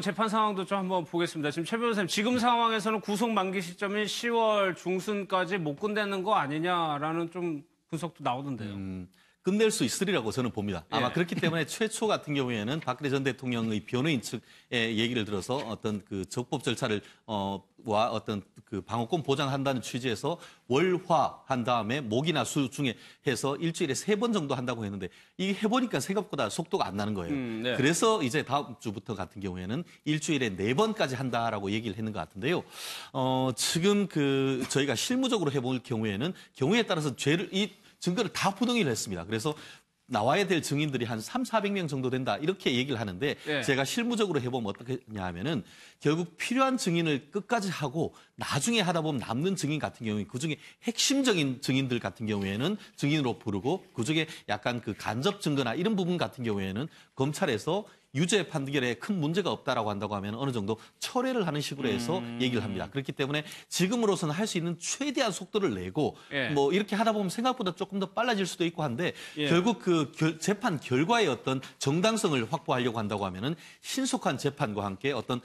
재판 상황도 좀 한번 보겠습니다. 지금 최 변호사님, 지금 상황에서는 구속 만기 시점이 10월 중순까지 못 끝내는 거 아니냐라는 좀 분석도 나오던데요. 끝낼 수 있으리라고 저는 봅니다. 아마 예. 그렇기 때문에 최초 같은 경우에는 박근혜 전 대통령의 변호인 측의 얘기를 들어서 어떤 그 적법 절차를 와 어떤 그 방어권 보장한다는 취지에서 월화한 다음에 목이나 수 중에 해서 일주일에 3번 정도 한다고 했는데 이게 해보니까 생각보다 속도가 안 나는 거예요. 네. 그래서 이제 다음 주부터 같은 경우에는 일주일에 4번까지 한다라고 얘기를 했는 것 같은데요. 지금 저희가 실무적으로 해볼 경우에는 경우에 따라서 증거를 다 부동의를 했습니다. 그래서 나와야 될 증인들이 한 400명 정도 된다 이렇게 얘기를 하는데 예. 제가 실무적으로 해보면 어떻게 하냐면은 결국 필요한 증인을 끝까지 하고 나중에 하다 보면 남는 증인 같은 경우에 그중에 핵심적인 증인들 같은 경우에는 증인으로 부르고 그중에 약간 그 간접 증거나 이런 부분 같은 경우에는 검찰에서 유죄 판결에 큰 문제가 없다라고 한다고 하면 어느 정도 철회를 하는 식으로 해서 얘기를 합니다. 그렇기 때문에 지금으로서는 할 수 있는 최대한 속도를 내고 예. 뭐 이렇게 하다 보면 생각보다 조금 더 빨라질 수도 있고 한데 예. 결국 재판 결과의 어떤 정당성을 확보하려고 한다고 하면은 신속한 재판과 함께 어떤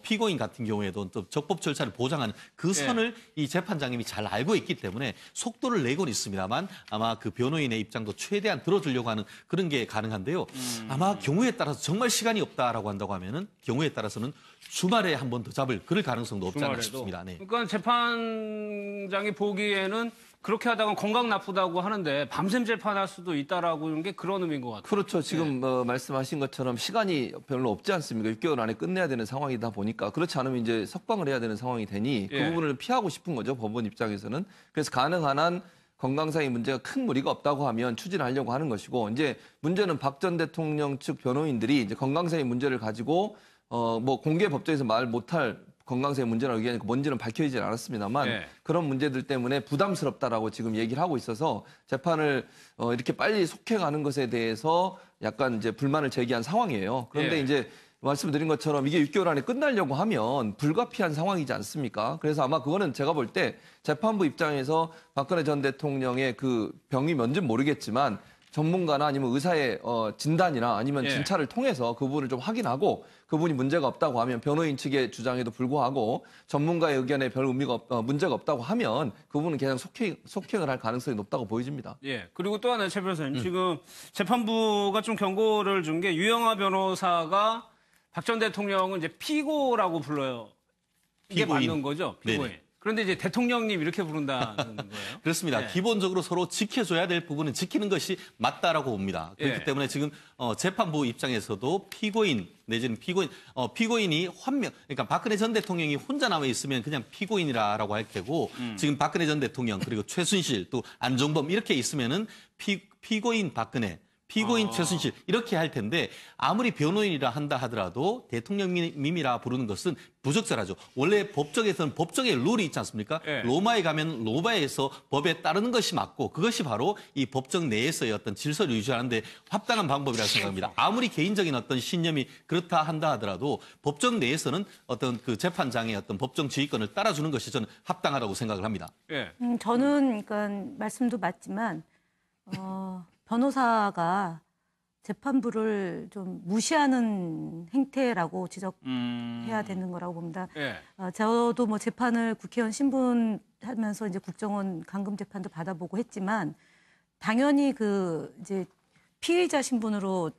피고인 같은 경우에도 또 적법 절차를 보장하는 그 선을 이 재판장님이 잘 알고 있기 때문에 속도를 내고는 있습니다만 아마 그 변호인의 입장도 최대한 들어주려고 하는 그런 게 가능한데요. 아마 경우에 따라서 정말 시간이 없다라고 한다고 하면은 경우에 따라서는 주말에 한 번 더 잡을 그럴 가능성도 없지 않나 싶습니다. 네. 그러니까 재판장이 보기에는 그렇게 하다가 건강 나쁘다고 하는데 밤샘 재판할 수도 있다라고 하는 게 그런 의미인 것 같아요. 그렇죠. 지금 말씀하신 것처럼 시간이 별로 없지 않습니까? 6개월 안에 끝내야 되는 상황이다 보니까 그렇지 않으면 이제 석방을 해야 되는 상황이 되니 그 부분을 피하고 싶은 거죠. 법원 입장에서는. 그래서 가능한 한 건강상의 문제가 큰 무리가 없다고 하면 추진하려고 하는 것이고 이제 문제는 박 전 대통령 측 변호인들이 이제 건강상의 문제를 가지고 뭐 공개 법정에서 말 못할 건강상의 문제라고 얘기하니까 뭔지는 밝혀지진 않았습니다만 그런 문제들 때문에 부담스럽다라고 지금 얘기를 하고 있어서 재판을 이렇게 빨리 속해가는 것에 대해서 약간 이제 불만을 제기한 상황이에요. 그런데 이제 말씀드린 것처럼 이게 6개월 안에 끝나려고 하면 불가피한 상황이지 않습니까? 그래서 아마 그거는 제가 볼 때 재판부 입장에서 박근혜 전 대통령의 그 병이 뭔지는 모르겠지만 전문가나 아니면 의사의 진단이나 아니면 진찰을 통해서 그 부분을 좀 확인하고 그분이 문제가 없다고 하면 변호인 측의 주장에도 불구하고 전문가의 의견에 별 문제가 없다고 하면 그 부분은 그냥 속행을 할 가능성이 높다고 보여집니다. 예. 그리고 또 하나 최 변호사님, 지금 재판부가 좀 경고를 준 게 유영하 변호사가 박 전 대통령은 이제 피고라고 불러요. 이게 피고인. 맞는 거죠? 피고인. 네네. 그런데 이제 대통령님 이렇게 부른다는 거예요. 그렇습니다. 기본적으로 서로 지켜줘야 될 부분은 지키는 것이 맞다라고 봅니다. 그렇기 때문에 지금 재판부 입장에서도 피고인 내지는 피고인이 그러니까 박근혜 전 대통령이 혼자 남아 있으면 그냥 피고인이라고 할 테고 지금 박근혜 전 대통령 그리고 최순실 또 안종범 이렇게 있으면은 피고인 박근혜 피고인 최순실 이렇게 할 텐데 아무리 변호인이라 한다 하더라도 대통령님이라 부르는 것은 부적절하죠. 원래 법정에서는 법정의 룰이 있지 않습니까? 로마에 가면 로마에서 법에 따르는 것이 맞고 그것이 바로 이 법정 내에서의 어떤 질서를 유지하는 데 합당한 방법이라고 생각합니다. 아무리 개인적인 어떤 신념이 그렇다 한다 하더라도 법정 내에서는 어떤 그 재판장의 어떤 법정 지휘권을 따라주는 것이 저는 합당하다고 생각을 합니다. 저는 그러니까 말씀도 맞지만 변호사가 재판부를 좀 무시하는 행태라고 지적해야 되는 거라고 봅니다. 저도 뭐 재판을 국회의원 신분하면서 이제 국정원 감금 재판도 받아보고 했지만 당연히 그 이제 피의자 신분으로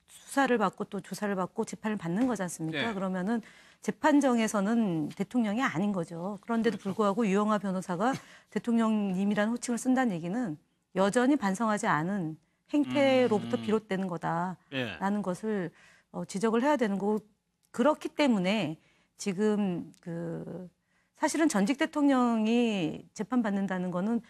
수사를 받고 또 조사를 받고 재판을 받는 거지 않습니까? 그러면은 재판정에서는 대통령이 아닌 거죠. 그런데도 불구하고 유영하 변호사가 대통령님이라는 호칭을 쓴다는 얘기는 여전히 반성하지 않은 행태로부터 비롯되는 거다라는 것을 지적을 해야 되는 거고 그렇기 때문에 지금 사실은 전직 대통령이 재판받는다는 거는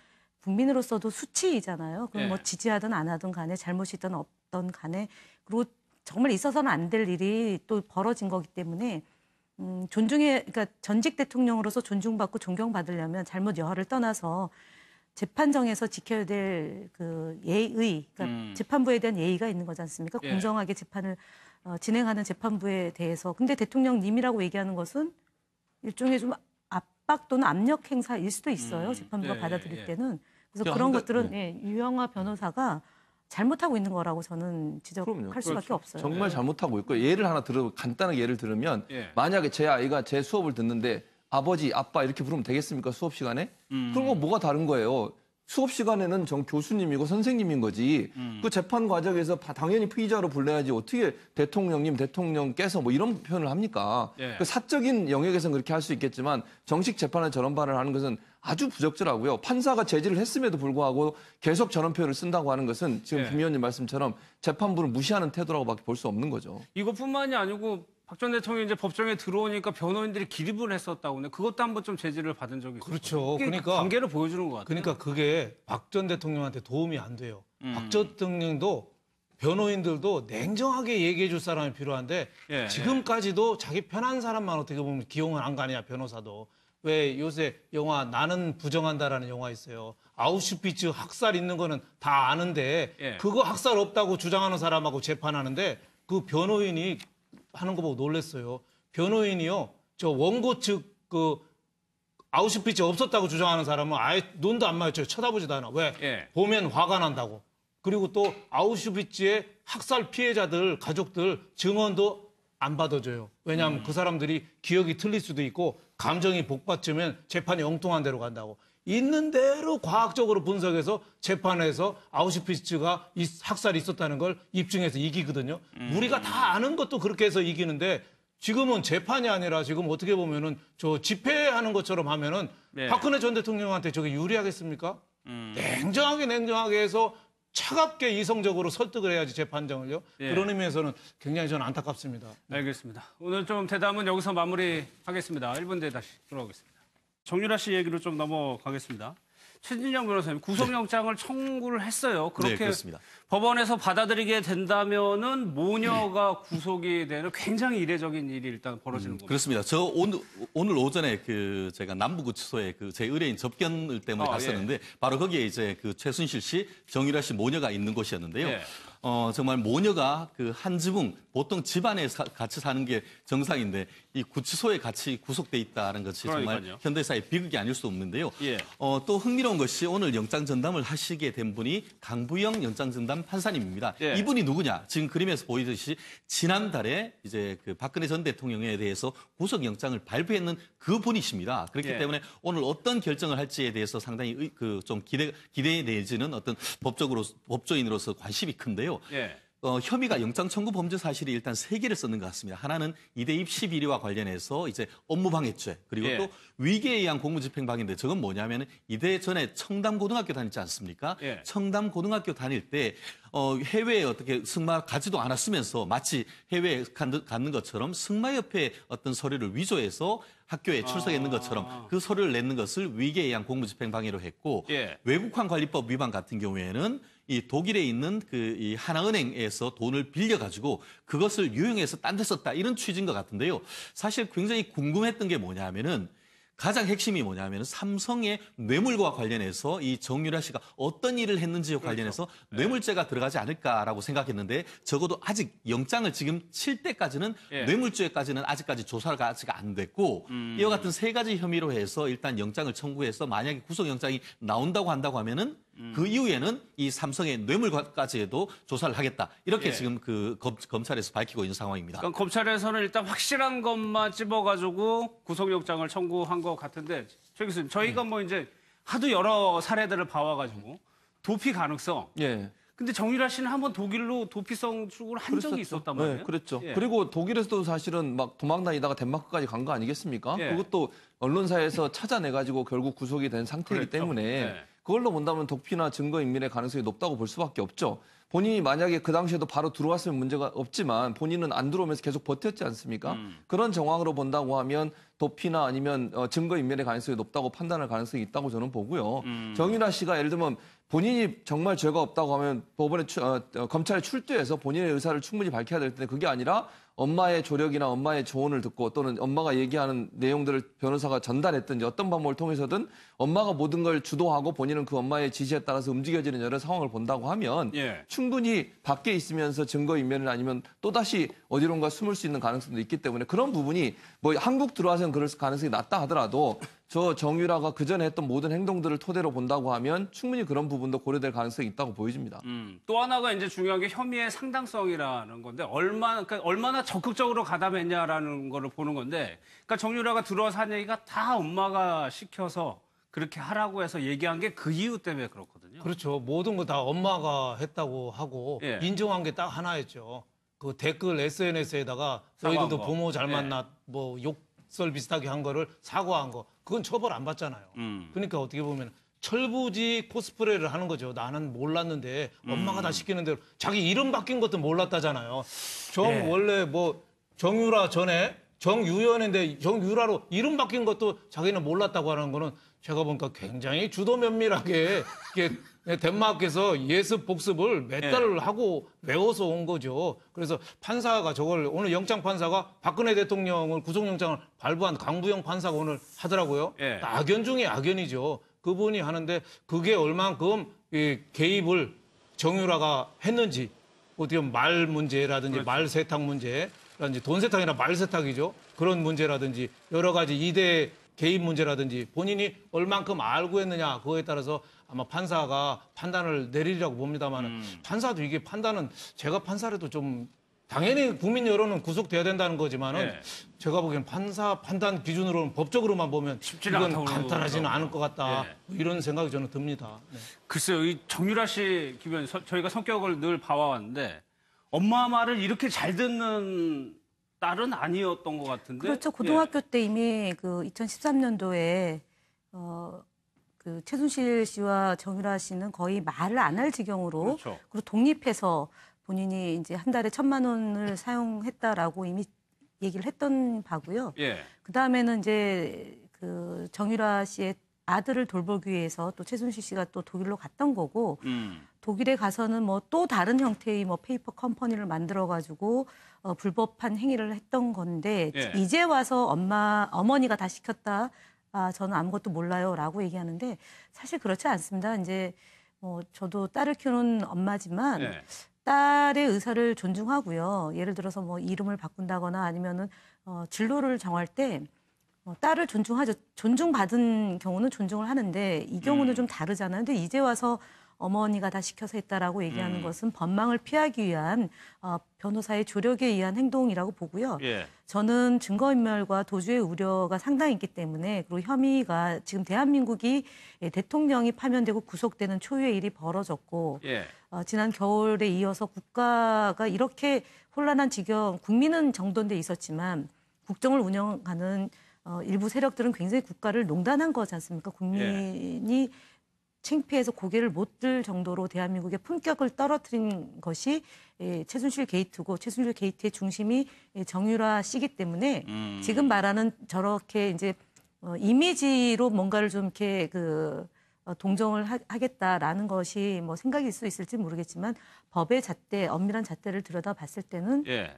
국민으로서도 수치이잖아요. 그럼 뭐 지지하든 안 하든 간에 잘못이 있든 없든 간에 그리고 정말 있어서는 안 될 일이 또 벌어진 거기 때문에 그러니까 전직 대통령으로서 존중받고 존경받으려면 잘못 여하를 떠나서 재판정에서 지켜야 될 그 예의, 그러니까 재판부에 대한 예의가 있는 거지 않습니까? 공정하게 재판을 진행하는 재판부에 대해서. 근데 대통령님이라고 얘기하는 것은 일종의 좀 압박 또는 압력 행사일 수도 있어요. 재판부가 받아들일 때는. 그래서 그런 것들은 유영하 변호사가 잘못하고 있는 거라고 저는 그럼요. 지적할 수밖에 없어요. 정말 잘못하고 있고 예를 하나 간단하게 예를 들으면 예. 만약에 제 아이가 제 수업을 듣는데 아버지, 아빠 이렇게 부르면 되겠습니까? 수업 시간에? 그런 거 뭐가 다른 거예요? 수업 시간에는 전 교수님이고 선생님인 거지. 그 재판 과정에서 당연히 피의자로 불러야지 어떻게 대통령님, 대통령께서 뭐 이런 표현을 합니까? 예. 그 사적인 영역에서는 그렇게 할 수 있겠지만 정식 재판에 저런 발언을 하는 것은 아주 부적절하고요. 판사가 제지를 했음에도 불구하고 계속 저런 표현을 쓴다고 하는 것은 지금 예. 김 의원님 말씀처럼 재판부를 무시하는 태도라고밖에 볼 수 없는 거죠. 이것뿐만이 아니고 박 전 대통령이 이제 법정에 들어오니까 변호인들이 기립을 했었다고 하는데 그것도 한번 좀 제지를 받은 적이 있어요. 그렇죠. 이게 그러니까 관계를 보여주는 것 같아요. 그러니까 그게 박 전 대통령한테 도움이 안 돼요. 박 전 대통령도 변호인들도 냉정하게 얘기해 줄 사람이 필요한데 예, 지금까지도 자기 편한 사람만 어떻게 보면 기용을 안 가냐 변호사도. 왜 요새 영화 나는 부정한다라는 영화 있어요. 아우슈비츠 학살 있는 거는 다 아는데 예. 그거 학살 없다고 주장하는 사람하고 재판하는데 그 변호인이 하는 거 보고 놀랐어요. 변호인이요. 저 원고 측 그 아우슈비츠 없었다고 주장하는 사람은 아예 눈도 안 마주쳐요. 쳐다보지도 않아. 왜? 예. 보면 화가 난다고. 그리고 또 아우슈비츠의 학살 피해자들 가족들 증언도 안 받아줘요. 왜냐하면 그 사람들이 기억이 틀릴 수도 있고 감정이 복받으면 재판이 엉뚱한 대로 간다고. 있는 대로 과학적으로 분석해서 재판에서 아우슈비츠가 학살이 있었다는 걸 입증해서 이기거든요. 우리가 다 아는 것도 그렇게 해서 이기는데 지금은 재판이 아니라 지금 어떻게 보면은 저 집회하는 것처럼 하면은 네. 박근혜 전 대통령한테 저게 유리하겠습니까? 냉정하게 해서 차갑게 이성적으로 설득을 해야지 재판정을요. 예. 그런 의미에서는 굉장히 저는 안타깝습니다. 알겠습니다. 오늘 좀 대담은 여기서 마무리하겠습니다. 1분 뒤에 다시 돌아오겠습니다. 정유라 씨 얘기로 좀 넘어가겠습니다. 최진영 변호사님 구속영장을 청구를 했어요. 그렇게 네, 그렇습니다. 법원에서 받아들이게 된다면은 모녀가 구속이 되는 굉장히 이례적인 일이 일단 벌어지는 겁니다. 그렇습니다. 저 오늘 오전에 그 제가 남부구치소에 그 제 의뢰인 접견을 때문에 갔었는데 바로 거기에 이제 그 최순실 씨, 정유라 씨 모녀가 있는 곳이었는데요. 예. 정말 모녀가 그 한 지붕 보통 집안에 같이 사는 게 정상인데 이 구치소에 같이 구속돼 있다는 것이 그러니까요. 정말 현대사의 비극이 아닐 수 없는데요. 예. 또 흥미로운 것이 오늘 영장 전담을 하시게 된 분이 강부영 영장 전담 판사님입니다. 예. 이분이 누구냐? 지금 그림에서 보이듯이 지난달에 이제 그 박근혜 전 대통령에 대해서 구속 영장을 발부했는 그 분이십니다. 그렇기 예. 때문에 오늘 어떤 결정을 할지에 대해서 상당히 좀 기대 내지는 어떤 법조인으로서 관심이 큰데요. 예. 혐의가 영장 청구 범죄 사실이 일단 3개를 썼는 것 같습니다. 하나는 이대입 시비리와 관련해서 이제 업무방해죄 그리고 예. 또 위계에 의한 공무집행방해인데 저건 뭐냐면 이대 전에 청담고등학교 다녔지 않습니까? 예. 청담고등학교 다닐 때 해외에 어떻게 승마 가지도 않았으면서 마치 해외에 갔는 것처럼 승마협회 어떤 서류를 위조해서 학교에 출석했는 것처럼 그 서류를 냈는 것을 위계에 의한 공무집행방해로 했고 예. 외국환관리법 위반 같은 경우에는 이 독일에 있는 이 하나은행에서 돈을 빌려가지고 그것을 유용해서 딴 데 썼다 이런 취지인 것 같은데요. 사실 굉장히 궁금했던 게 뭐냐면은 가장 핵심이 뭐냐면 삼성의 뇌물과 관련해서 이 정유라 씨가 어떤 일을 했는지와 관련해서 뇌물죄가 들어가지 않을까라고 생각했는데 적어도 아직 영장을 지금 칠 때까지는 예. 뇌물죄까지는 아직까지 조사가 아직 안 됐고 이와 같은 3가지 혐의로 해서 일단 영장을 청구해서 만약에 구속영장이 나온다고 한다고 하면은 그 이후에는 이 삼성의 뇌물까지 해도 조사를 하겠다. 이렇게 예. 지금 그 검찰에서 밝히고 있는 상황입니다. 그러니까 검찰에서는 일단 확실한 것만 찝어가지고 구속영장을 청구한 것 같은데 최 교수님 저희가 뭐 이제 하도 여러 사례들을 봐와가지고 도피 가능성. 예. 근데 정유라 씨는 한번 독일로 도피성 출국을 한 적이 있었단 말이에요. 네, 그랬죠. 예. 그리고 독일에서도 사실은 막 도망 다니다가 덴마크까지 간 거 아니겠습니까? 예. 그것도 언론사에서 찾아내가지고 결국 구속이 된 상태이기 그랬죠. 때문에 예. 그걸로 본다면 도피나 증거인멸의 가능성이 높다고 볼 수밖에 없죠. 본인이 만약에 그 당시에도 바로 들어왔으면 문제가 없지만 본인은 안 들어오면서 계속 버텼지 않습니까? 그런 정황으로 본다고 하면 도피나 아니면 증거인멸의 가능성이 높다고 판단할 가능성이 있다고 저는 보고요. 정유라 씨가 예를 들면 본인이 정말 죄가 없다고 하면 법원에 검찰에 출두해서 본인의 의사를 충분히 밝혀야 될 텐데 그게 아니라 엄마의 조력이나 엄마의 조언을 듣고 또는 엄마가 얘기하는 내용들을 변호사가 전달했든지 어떤 방법을 통해서든 엄마가 모든 걸 주도하고 본인은 그 엄마의 지시에 따라서 움직여지는 여러 상황을 본다고 하면 예. 충분히 밖에 있으면서 증거인멸이나 아니면 또다시 어디론가 숨을 수 있는 가능성도 있기 때문에 그런 부분이 뭐 한국 들어와서는 그럴 가능성이 낮다 하더라도 저 정유라가 그전에 했던 모든 행동들을 토대로 본다고 하면 충분히 그런 부분도 고려될 가능성이 있다고 보여집니다. 또 하나가 이제 중요한 게 혐의의 상당성이라는 건데 얼마나 적극적으로 가담했냐라는 거를 보는 건데 그러니까 정유라가 들어와서 한 얘기가 다 엄마가 시켜서 그렇게 하라고 해서 얘기한 게 그 이유 때문에 그렇거든요. 그렇죠. 모든 거 다 엄마가 했다고 하고 예. 인정한 게 딱 하나였죠. 그 댓글 SNS에다가 사과한 너희들도 거. 부모 잘 예. 만났 뭐 욕설 비슷하게 한 거를 사과한 거 그건 처벌 안 받잖아요. 그러니까 어떻게 보면 철부지 코스프레를 하는 거죠. 나는 몰랐는데 엄마가 다 시키는 대로 자기 이름 바뀐 것도 몰랐다잖아요. 원래 뭐 정유라 전에 정유연인데 정유라로 이름 바뀐 것도 자기는 몰랐다고 하는 거는 제가 보니까 굉장히 주도 면밀하게 이게 덴마크에서 예습 복습을 몇 달을 하고 외워서 온 거죠. 그래서 판사가 저걸 오늘 영장 판사가 박근혜 대통령을 구속영장을 발부한 강부영 판사가 오늘 하더라고요. 예. 악연 중에 악연이죠. 그분이 하는데 그게 얼만큼 이 개입을 정유라가 했는지 어떻게 보면 말 문제라든지 그렇죠. 말 세탁 문제라든지 돈 세탁이나 말 세탁이죠. 그런 문제라든지 여러 가지 이대 개입 문제라든지 본인이 얼만큼 알고 했느냐 그거에 따라서 아마 판사가 판단을 내리리라고 봅니다만 판사도 이게 판단은 제가 판사라도 좀 당연히 국민 여론은 구속돼야 된다는 거지만은 예. 제가 보기엔 판사 판단 기준으로는 법적으로만 보면 쉽지는 이건 않다고 간단하지는 그러더라고요. 않을 것 같다. 예. 뭐 이런 생각이 저는 듭니다. 네. 글쎄요, 이 정유라 씨 기변 저희가 성격을 늘 봐왔는데 엄마 말을 이렇게 잘 듣는 딸은 아니었던 것 같은데. 그렇죠. 고등학교 때 이미 그 2013년도에 그 최순실 씨와 정유라 씨는 거의 말을 안 할 지경으로 그렇죠. 그리고 독립해서 본인이 이제 한 달에 1,000만 원을 사용했다라고 이미 얘기를 했던 바고요. 예. 그 다음에는 이제 그 정유라 씨의 아들을 돌보기 위해서 또 최순실 씨가 또 독일로 갔던 거고 독일에 가서는 뭐 또 다른 형태의 뭐 페이퍼 컴퍼니를 만들어 가지고 불법한 행위를 했던 건데 예. 이제 와서 어머니가 다 시켰다. 아, 저는 아무것도 몰라요라고 얘기하는데 사실 그렇지 않습니다. 이제 뭐 저도 딸을 키우는 엄마지만 예. 딸의 의사를 존중하고요. 예를 들어서 뭐 이름을 바꾼다거나 아니면은 진로를 정할 때 딸을 존중하죠. 존중받은 경우는 존중을 하는데 이 경우는 좀 다르잖아요. 근데 이제 와서 어머니가 다 시켜서 했다라고 얘기하는 것은 법망을 피하기 위한 변호사의 조력에 의한 행동이라고 보고요. 예. 저는 증거인멸과 도주의 우려가 상당히 있기 때문에 그리고 혐의가 지금 대한민국이 대통령이 파면되고 구속되는 초유의 일이 벌어졌고 예. 지난 겨울에 이어서 국가가 이렇게 혼란한 지경, 국민은 정돈돼 있었지만 국정을 운영하는 일부 세력들은 굉장히 국가를 농단한 거지 않습니까? 국민이 창피해서 고개를 못 들 정도로 대한민국의 품격을 떨어뜨린 것이 최순실 게이트고 최순실 게이트의 중심이 정유라 씨기 때문에 지금 말하는 저렇게 이제 이미지로 뭔가를 좀 이렇게 동정을 하겠다라는 것이 뭐 생각일 수 있을지 모르겠지만 법의 잣대, 엄밀한 잣대를 들여다봤을 때는 예.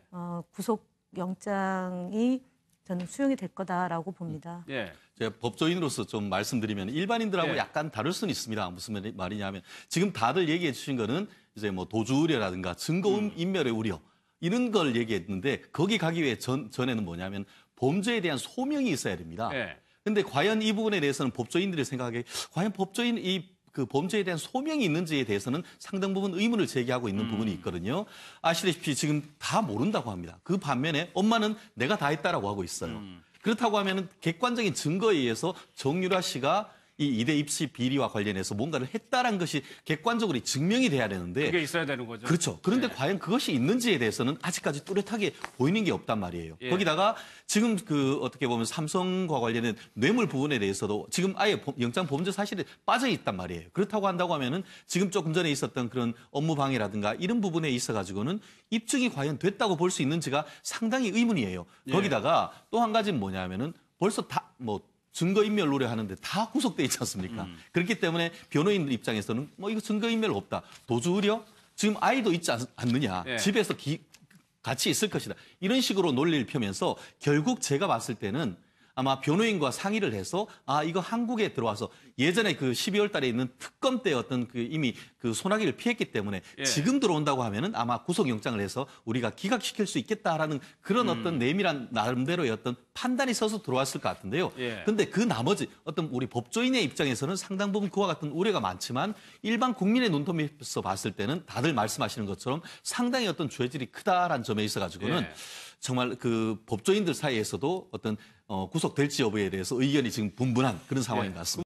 구속 영장이 저는 수용이 될 거다라고 봅니다. 예. 제가 법조인으로서 좀 말씀드리면 일반인들하고 예. 약간 다를 수는 있습니다. 무슨 말이냐면 지금 다들 얘기해 주신 거는 이제 뭐 도주 우려라든가 증거 인멸의 우려 이런 걸 얘기했는데 거기 가기 위해 전에는 뭐냐면 범죄에 대한 소명이 있어야 됩니다. 예. 근데 과연 이 부분에 대해서는 법조인들이 생각하기에 과연 법조인 그 범죄에 대한 소명이 있는지에 대해서는 상당 부분 의문을 제기하고 있는 부분이 있거든요. 아시다시피 지금 다 모른다고 합니다. 그 반면에 엄마는 내가 다 했다라고 하고 있어요. 그렇다고 하면은 객관적인 증거에 의해서 정유라 씨가 이 이대 입시 비리와 관련해서 뭔가를 했다는 것이 객관적으로 증명이 돼야 되는데 그게 있어야 되는 거죠. 그렇죠. 그런데 예. 과연 그것이 있는지에 대해서는 아직까지 뚜렷하게 보이는 게 없단 말이에요. 예. 거기다가 지금 어떻게 보면 삼성과 관련된 뇌물 부분에 대해서도 지금 아예 영장 범죄 사실에 빠져 있단 말이에요. 그렇다고 한다고 하면은 지금 조금 전에 있었던 그런 업무 방해라든가 이런 부분에 있어 가지고는 입증이 과연 됐다고 볼 수 있는지가 상당히 의문이에요. 예. 거기다가 또 한 가지는 뭐냐면은 벌써 다 증거인멸 노래하는데 다 구속돼 있지 않습니까? 그렇기 때문에 변호인들 입장에서는 이거 증거인멸 없다. 도주 우려? 지금 아이도 있지 않느냐. 예. 집에서 같이 있을 것이다. 이런 식으로 논리를 펴면서 결국 제가 봤을 때는 아마 변호인과 상의를 해서 이거 한국에 들어와서 예전에 그 12월 달에 있는 특검 때 어떤 그 이미 그 소나기를 피했기 때문에 예. 지금 들어온다고 하면은 아마 구속영장을 해서 우리가 기각시킬 수 있겠다라는 그런 어떤 내밀한 나름대로의 어떤 판단이 있어서 들어왔을 것 같은데요. 예. 근데 그 나머지 어떤 우리 법조인의 입장에서는 상당 부분 그와 같은 우려가 많지만 일반 국민의 눈높이에서 봤을 때는 다들 말씀하시는 것처럼 상당히 어떤 죄질이 크다라는 점에 있어가지고는 예. 정말 그 법조인들 사이에서도 어떤 구속될지 여부에 대해서 의견이 지금 분분한 그런 상황인 것 같습니다.